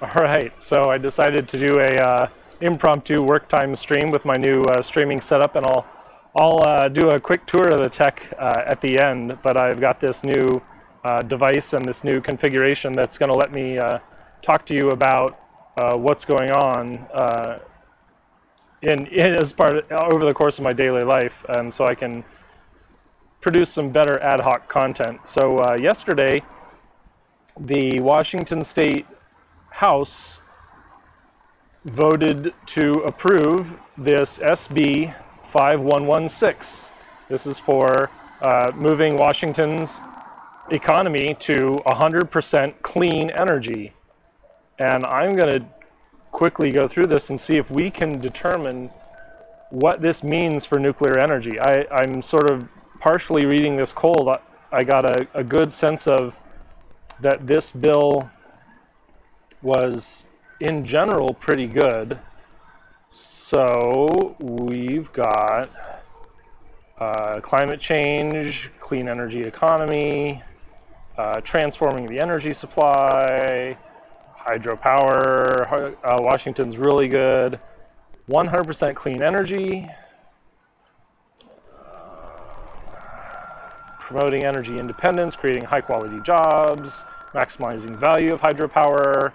All right, so I decided to do a impromptu work time stream with my new streaming setup, and I'll do a quick tour of the tech at the end. But I've got this new device and this new configuration that's going to let me talk to you about what's going on as over the course of my daily life, and so I can produce some better ad hoc content. So yesterday, the Washington State House voted to approve this SB 5116. This is for moving Washington's economy to 100% clean energy. And I'm going to quickly go through this and see if we can determine what this means for nuclear energy. I'm sort of partially reading this cold. I got a good sense of that this bill was in general pretty good. So we've got climate change, clean energy economy, transforming the energy supply, hydropower. Washington's really good. 100% clean energy, promoting energy independence, creating high quality jobs, maximizing value of hydropower,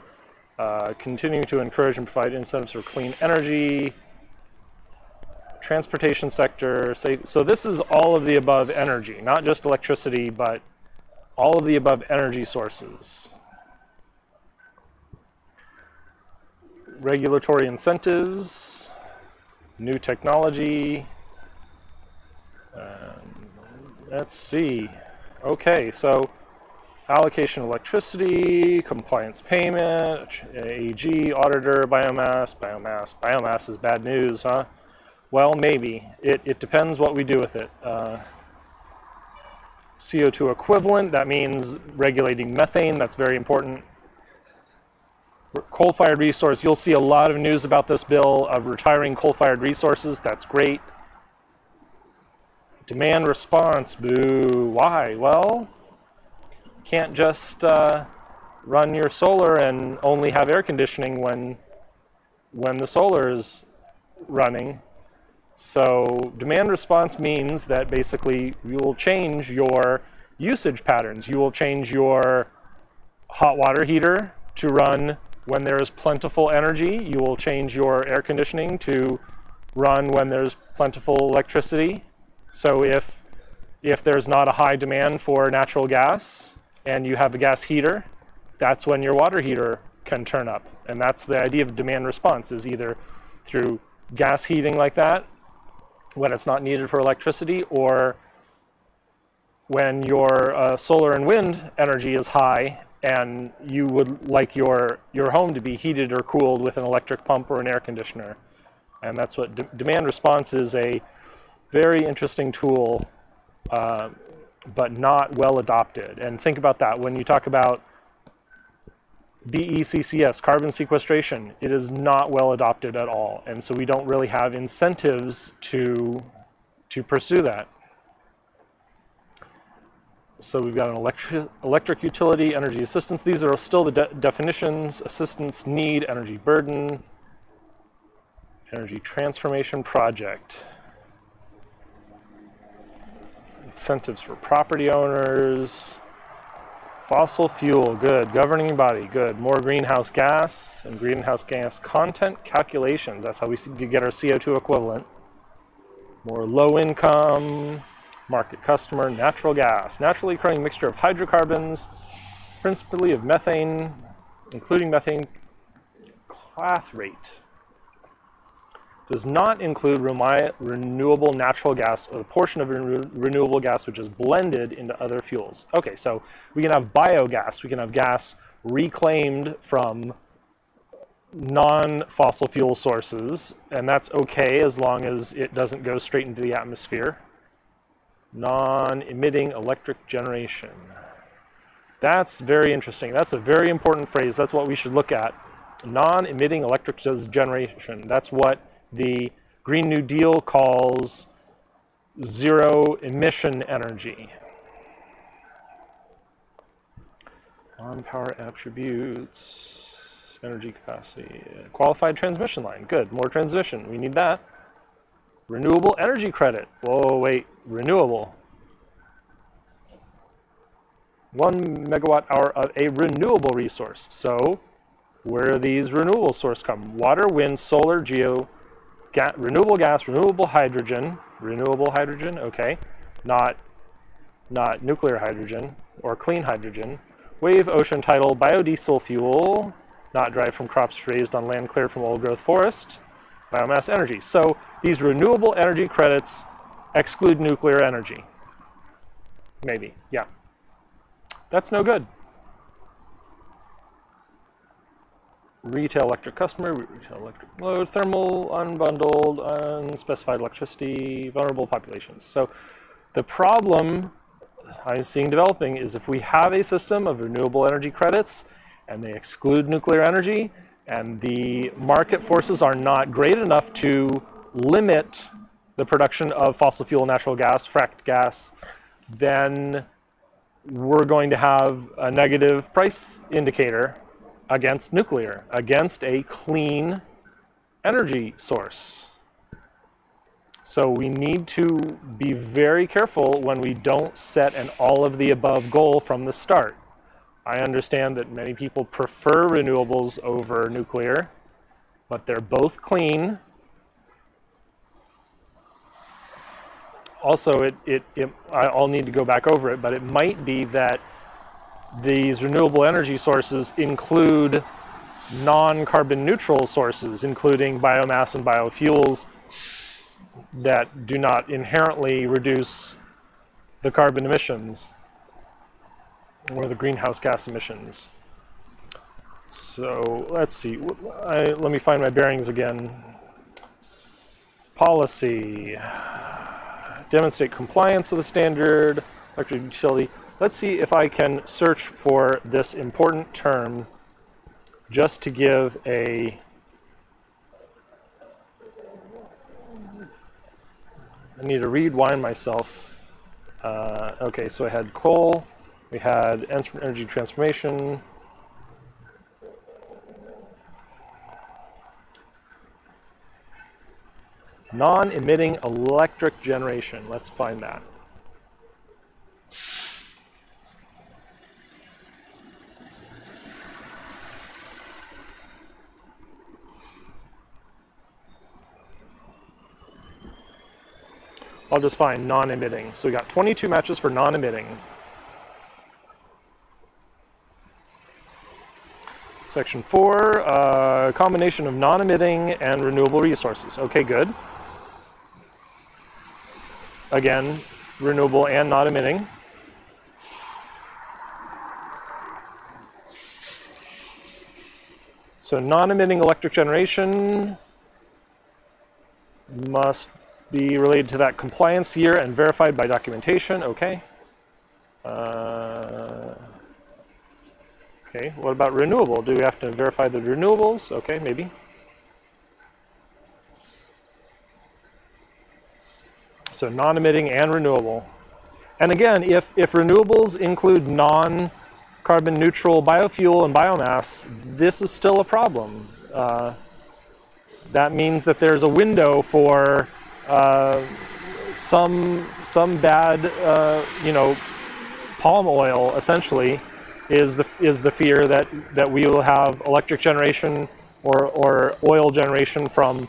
continuing to encourage and provide incentives for clean energy, transportation sector. So this is all of the above energy, not just electricity, but all of the above energy sources. Regulatory incentives, new technology. Let's see. Okay, so allocation of electricity, compliance payment, AG, auditor, biomass. Biomass is bad news, huh? Well, maybe. It depends what we do with it. CO2 equivalent, that means regulating methane. That's very important. Coal-fired resource, you'll see a lot of news about this bill of retiring coal-fired resources. That's great. Demand response, boo. Why? Well, can't just run your solar and only have air conditioning when the solar is running. So demand response means that basically you will change your usage patterns. You will change your hot water heater to run when there is plentiful energy. You will change your air conditioning to run when there's plentiful electricity. So if there's not a high demand for natural gas and you have a gas heater, that's when your water heater can turn up. And that's the idea of demand response, is either through gas heating like that when it's not needed for electricity, or when your solar and wind energy is high and you would like your home to be heated or cooled with an electric pump or an air conditioner. And that's what demand response is, a very interesting tool, but not well adopted. And think about that. When you talk about BECCS, carbon sequestration, it is not well adopted at all. And so we don't really have incentives to pursue that. So we've got an electric utility, energy assistance. These are still the definitions: assistance need, energy burden, energy transformation project. Incentives for property owners. Fossil fuel, good. Governing body, good. More greenhouse gas and greenhouse gas content calculations. That's how we get our CO2 equivalent. More low income, market customer, natural gas. Naturally occurring mixture of hydrocarbons, principally of methane, including methane clathrate. Does not include renewable natural gas or the portion of renewable gas which is blended into other fuels. Okay, so we can have biogas. We can have gas reclaimed from non-fossil fuel sources, and that's okay as long as it doesn't go straight into the atmosphere. Non-emitting electric generation. That's very interesting. That's a very important phrase. That's what we should look at. Non-emitting electric generation. That's what the Green New Deal calls zero emission energy. Non-power attributes. Energy capacity. Qualified transmission line. Good. More transmission. We need that. Renewable energy credit. Whoa, wait. Renewable. 1 megawatt hour of a renewable resource. So, where do these renewable sources come? Water, wind, solar, renewable gas, renewable hydrogen. Renewable hydrogen, okay. Not nuclear hydrogen or clean hydrogen. Wave, ocean, tidal, biodiesel fuel. Not derived from crops raised on land cleared from old-growth forest. Biomass energy. So these renewable energy credits exclude nuclear energy. Maybe, yeah. That's no good. Retail electric customer, retail electric load, thermal, unbundled, unspecified electricity, vulnerable populations. So the problem I'm seeing developing is if we have a system of renewable energy credits and they exclude nuclear energy and the market forces are not great enough to limit the production of fossil fuel, natural gas, fracked gas, then we're going to have a negative price indicator against nuclear, against a clean energy source. So we need to be very careful when we don't set an all of the above goal from the start. I understand that many people prefer renewables over nuclear, but they're both clean. Also, I'll need to go back over it, but it might be that these renewable energy sources include non-carbon neutral sources, including biomass and biofuels that do not inherently reduce the carbon emissions or the greenhouse gas emissions. So let's see, let me find my bearings again. Policy, demonstrate compliance with the standard, electric utility. Let's see if I can search for this important term just to give I need to rewind myself. Okay, so I had coal, we had energy transformation. Non-emitting electric generation, let's find that. I'll just find non-emitting. So we got 22 matches for non-emitting. Section 4, combination of non-emitting and renewable resources. Okay, good. Again, renewable and non-emitting. So non-emitting electric generation must be related to that compliance year and verified by documentation. Okay. Okay, what about renewable? Do we have to verify the renewables? Okay, maybe. So non-emitting and renewable. And again, if renewables include non-carbon neutral biofuel and biomass, this is still a problem. That means that there's a window for some bad, palm oil essentially is the fear that we will have electric generation or oil generation from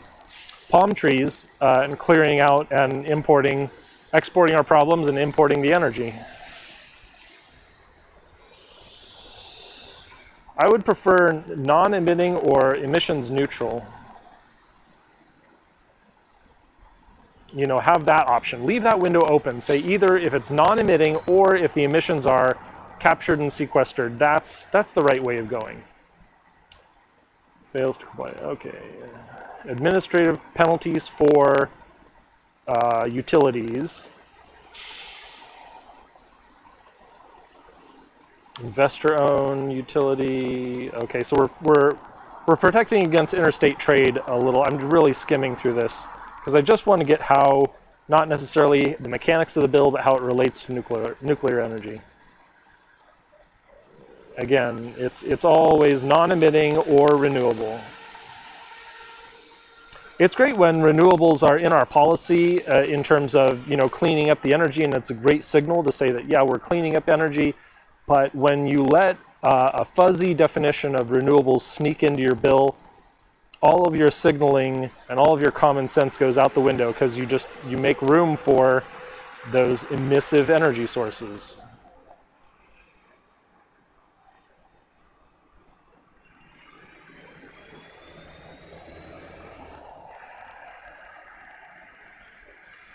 palm trees and clearing out and exporting our problems and importing the energy. I would prefer non-emitting or emissions neutral. Have that option. Leave that window open. Say either if it's non-emitting or if the emissions are captured and sequestered. That's the right way of going. Fails to comply. Okay. Administrative penalties for utilities. Investor-owned utility. Okay, so we're protecting against interstate trade a little. I'm really skimming through this because I just want to get how, not necessarily the mechanics of the bill, but how it relates to nuclear energy. again, it's always non-emitting or renewable. It's great when renewables are in our policy in terms of, you know, cleaning up the energy, and it's a great signal to say that, yeah, we're cleaning up energy. But when you let a fuzzy definition of renewables sneak into your bill, all of your signaling and all of your common sense goes out the window, because you make room for those emissive energy sources.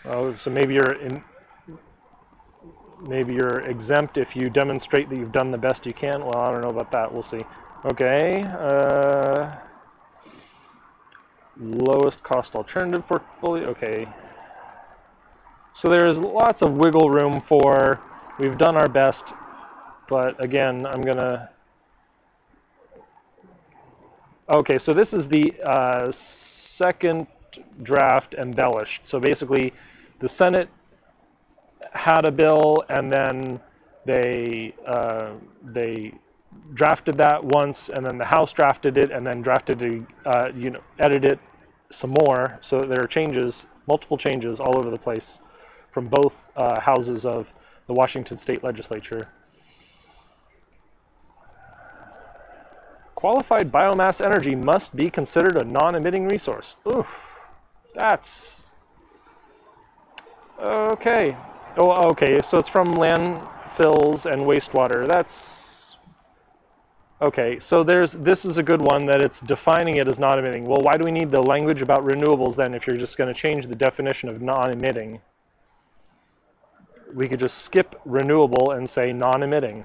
Oh, so maybe you're exempt if you demonstrate that you've done the best you can. Well, I don't know about that. We'll see. Okay. Lowest cost alternative portfolio. Okay. So there's lots of wiggle room for, we've done our best, but again, I'm gonna. Okay, so this is the second draft embellished. So basically, the Senate had a bill, and then they drafted that once, and then the House drafted it, and then drafted edited it some more. So there are changes, multiple changes all over the place from both houses of the Washington State Legislature. Qualified biomass energy must be considered a non-emitting resource. Oof, that's okay. Oh, okay, so it's from landfills and wastewater. That's okay. So this is a good one, that it's defining it as non-emitting. Well, why do we need the language about renewables then if you're just going to change the definition of non-emitting? We could just skip renewable and say non-emitting.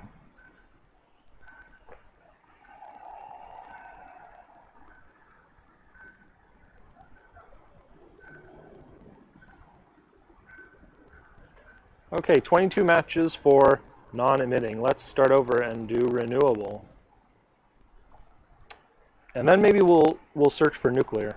Okay, 22 matches for non-emitting. Let's start over and do renewable. And then maybe we'll search for nuclear.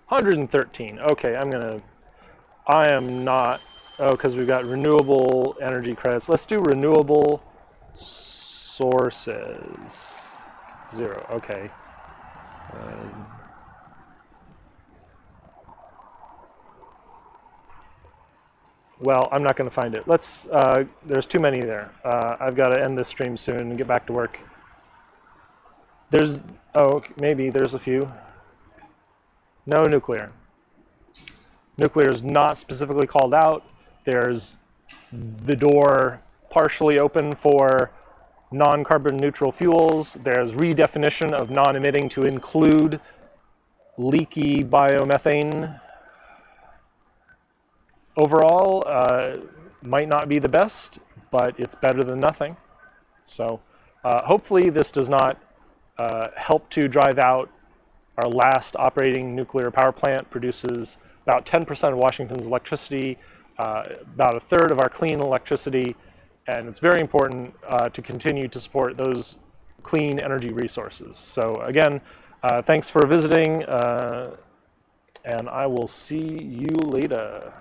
$113. Okay, I am not, because we've got renewable energy credits. Let's do renewable sources. 0, okay. Well, I'm not going to find it. There's too many there. I've got to end this stream soon and get back to work. Maybe there's a few. No nuclear. Nuclear is not specifically called out. There's the door partially open for non-carbon neutral fuels. There's redefinition of non-emitting to include leaky biomethane. Overall, might not be the best, but it's better than nothing. So hopefully this does not help to drive out. Our last operating nuclear power plant produces about 10% of Washington's electricity, about a third of our clean electricity, and it's very important to continue to support those clean energy resources. So again, thanks for visiting, and I will see you later.